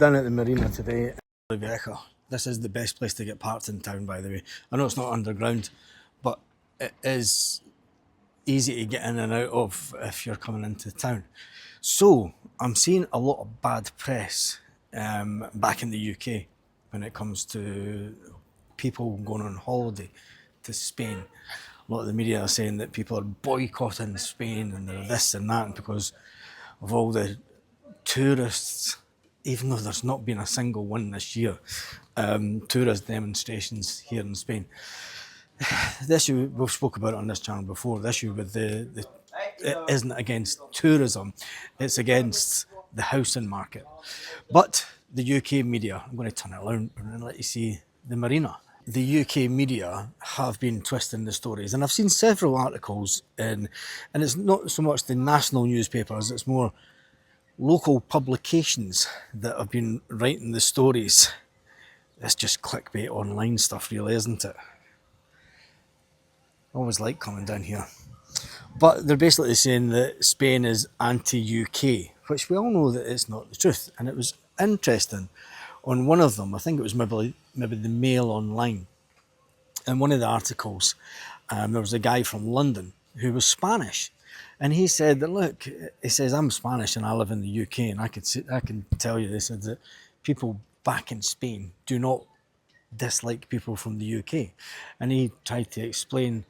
Down at the marina today, this is the best place to get parked in town, by the way. I know it's not underground, but it is easy to get in and out of if you're coming into town. So I'm seeing a lot of bad press back in the UK when it comes to people going on holiday to Spain. A lot of the media are saying that people are boycotting Spain and they're this and that because of all the tourists, even though there's not been a single one this year, tourist demonstrations here in Spain. The issue, we've spoke about it on this channel before, the issue with it isn't against tourism, it's against the housing market. But the UK media, I'm going to turn it around and let you see the marina. The UK media have been twisting the stories, and I've seen several articles and it's not so much the national newspapers, it's more local publications that have been writing the stories. It's just clickbait online stuff, really, isn't it? I always like coming down here. But they're basically saying that Spain is anti-UK, which we all know that it's not the truth. And it was interesting. On one of them, I think it was maybe the Mail Online, in one of the articles, there was a guy from London who was Spanish. And he said that, look, he says, I'm Spanish and I live in the UK, and I can tell you, they said that people back in Spain do not dislike people from the UK. And he tried to explain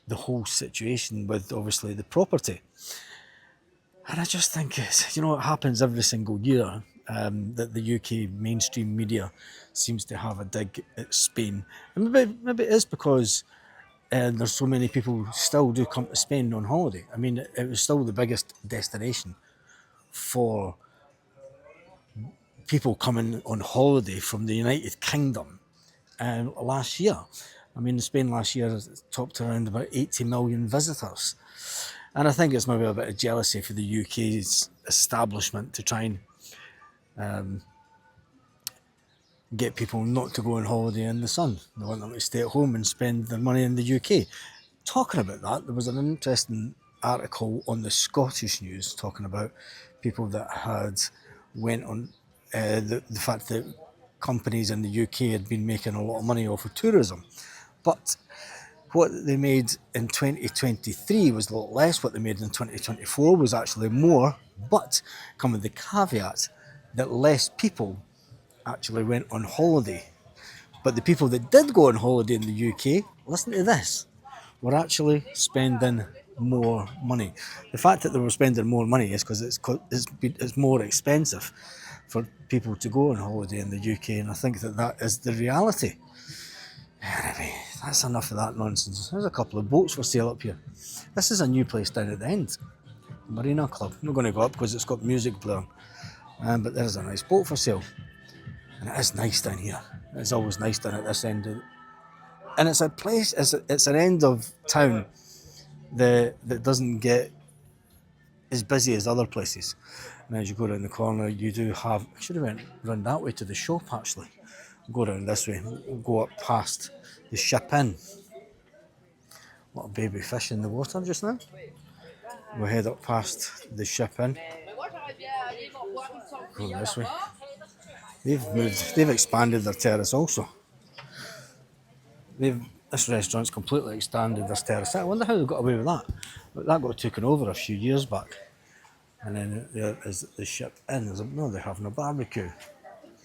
the whole situation with obviously the property. And I just think it's, it happens every single year, that the UK mainstream media seems to have a dig at Spain. And maybe it is because there's so many people still do come to Spain on holiday. I mean, it was still the biggest destination for people coming on holiday from the United Kingdom last year. I mean, Spain last year topped around about 80 million visitors. And I think it's maybe a bit of jealousy for the UK's establishment to try and get people not to go on holiday in the sun. They want them to stay at home and spend their money in the UK. Talking about that, there was an interesting article on the Scottish news talking about people that had went on the fact that companies in the UK had been making a lot of money off of tourism. But what they made in 2023 was a lot less. What they made in 2024 was actually more, but come with the caveat that less people actually went on holiday. But the people that did go on holiday in the UK, listen to this, were actually spending more money. The fact that they were spending more money is because it's more expensive for people to go on holiday in the UK, and I think that is the reality. Anyway, that's enough of that nonsense. There's a couple of boats for sale up here. This is a new place down at the end, Marina Club. I'm not going to go up because it's got music blaring, but there's a nice boat for sale. And it is nice down here. It's always nice down at this end. And it's a place, it's an end of town that doesn't get as busy as other places. And as you go around the corner, you do have, I should have went round that way to the shop actually. Go around this way, we'll go up past the ship inn. A lot of baby fish in the water just now. We'll head up past the ship inn. Go this way. They've expanded their terrace also. This restaurant's completely expanded this terrace. I wonder how they got away with that. But that got taken over a few years back. And then there is the ship inn. No, they're having a barbecue.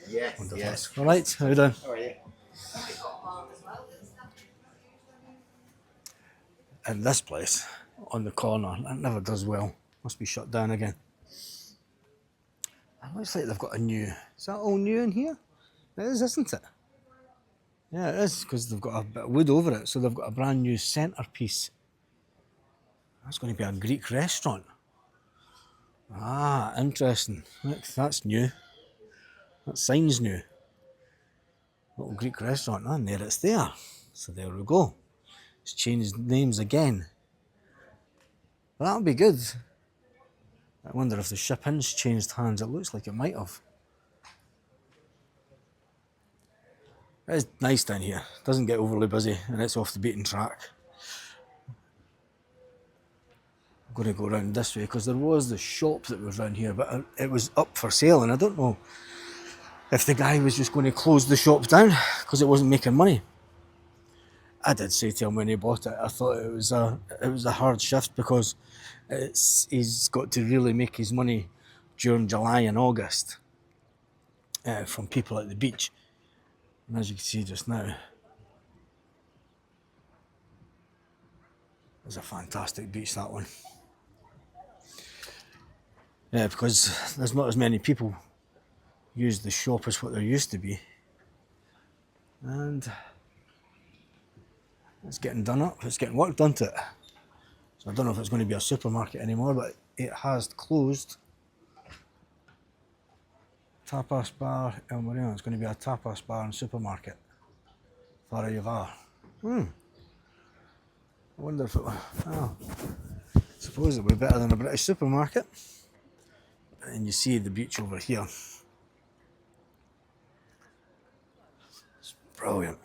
Yes. All right, how you doing? How are you? And this place on the corner, that never does well. Must be shut down again. It looks like they've got a new. Is that all new in here? It is, isn't it? Yeah, it is, because they've got a bit of wood over it, so they've got a brand new centrepiece. That's going to be a Greek restaurant. Ah, interesting. Look, that's new. That sign's new. Little Greek restaurant, and there it's there. So there we go. It's changed names again. But that'll be good. I wonder if the ship inn's changed hands. It looks like it might have. It's nice down here. Doesn't get overly busy, and it's off the beaten track. I'm going to go around this way because there was the shop that was around here, but it was up for sale, and I don't know if the guy was just going to close the shop down because it wasn't making money. I did say to him when he bought it, I thought it was a hard shift because he's got to really make his money during July and August from people at the beach. And as you can see just now, it's a fantastic beach, that one. Yeah, because there's not as many people use the shop as what there used to be. And it's getting done up, it's getting work done to it. So I don't know if it's going to be a supermarket anymore, but it has closed. Tapas bar, El Marino. It's going to be a tapas bar and supermarket. Fara Yavar. I wonder if it will. Oh, I suppose it would be better than a British supermarket. And you see the beach over here. It's brilliant.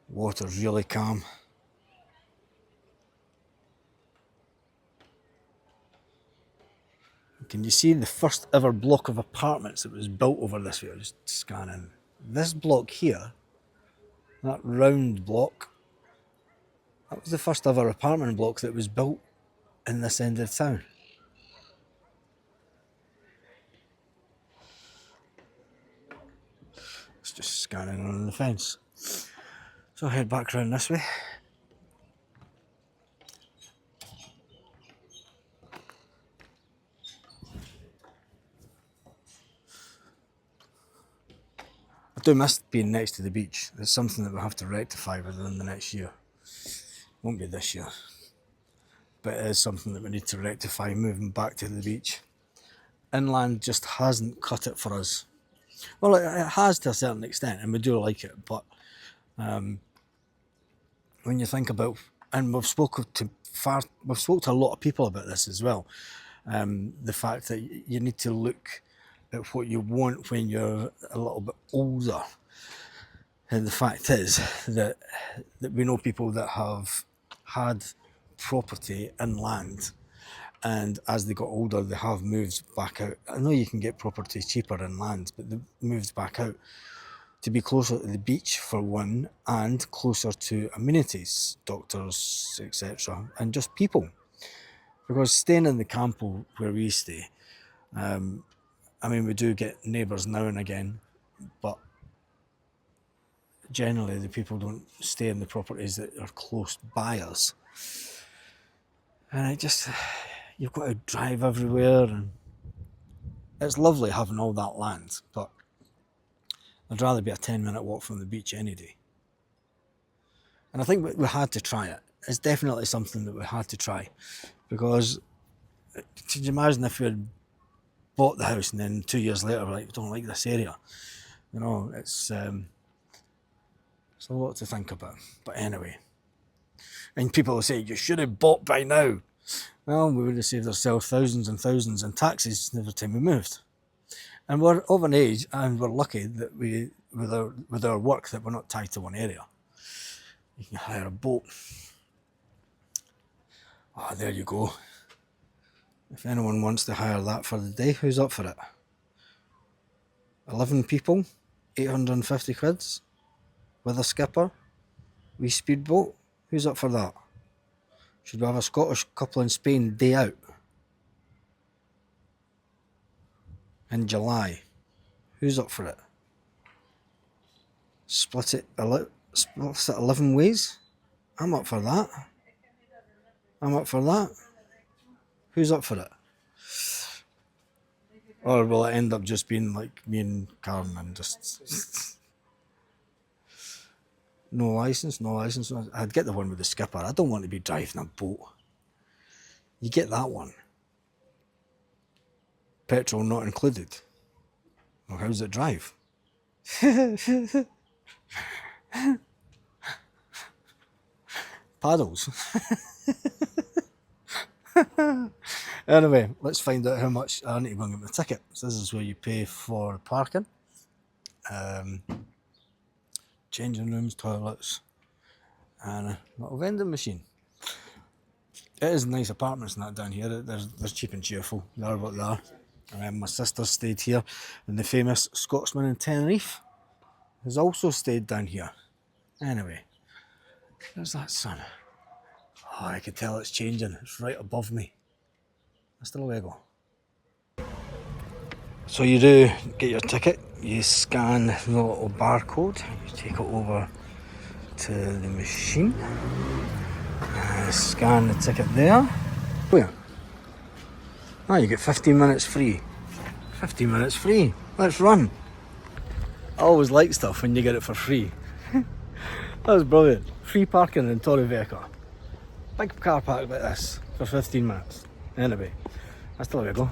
Water's really calm. Can you see the first ever block of apartments that was built over this way? I'm just scanning. This block here, that round block, that was the first ever apartment block that was built in this end of town. It's just scanning on the fence. So I'll head back round this way. I do miss being next to the beach. It's something that we'll have to rectify within the next year. Won't be this year. But it is something that we need to rectify, moving back to the beach. Inland just hasn't cut it for us. Well, it has to a certain extent, and we do like it, but when you think about, and we've spoken to a lot of people about this as well, the fact that you need to look at what you want when you're a little bit older. And the fact is that we know people that have had property inland, and as they got older they have moved back out. I know you can get property cheaper inland, but they moved back out to be closer to the beach for one, and closer to amenities, doctors, etc., and just people. Because staying in the campo where we stay, I mean, we do get neighbours now and again, but generally the people don't stay in the properties that are close by us. And it just, you've got to drive everywhere, and it's lovely having all that land, but I'd rather be a 10-minute walk from the beach any day. And I think we had to try it. It's definitely something that we had to try, because could you imagine if we had bought the house and then 2 years later we're like, we don't like this area? You know, it's a lot to think about. But anyway, and people will say, you should have bought by now. Well, we would have saved ourselves thousands and thousands in taxes every time we moved. And we're of an age, and we're lucky that we, with our work, that we're not tied to one area. You can hire a boat. Ah, there you go. If anyone wants to hire that for the day, who's up for it? 11 people, 850 quids, with a skipper, wee speedboat. Who's up for that? Should we have a Scottish couple in Spain day out? In July. Who's up for it? Split it 11 ways? I'm up for that. I'm up for that. Who's up for it? Or will it end up just being like me and Karen and just no licence? I'd get the one with the skipper. I don't want to be driving a boat. You get that one. Petrol not included. Well, how does it drive? Paddles. Anyway, let's find out how much I need to go and get my ticket. So this is where you pay for parking, changing rooms, toilets, and a little vending machine. It is nice apartments and that down here. They're cheap and cheerful. They are what they are. My sister stayed here, and the famous Scotsman in Tenerife has also stayed down here. Anyway, there's that sun. Oh, I can tell it's changing. It's right above me. That's still a wiggle. So you do get your ticket, you scan the little barcode, you take it over to the machine, scan the ticket there. Where? Oh, you get 15 minutes free. 15 minutes free. Let's run. I always like stuff when you get it for free. That was brilliant. Free parking in Torrevieja. Big car park like this for 15 minutes. Anyway, that's still a wiggle.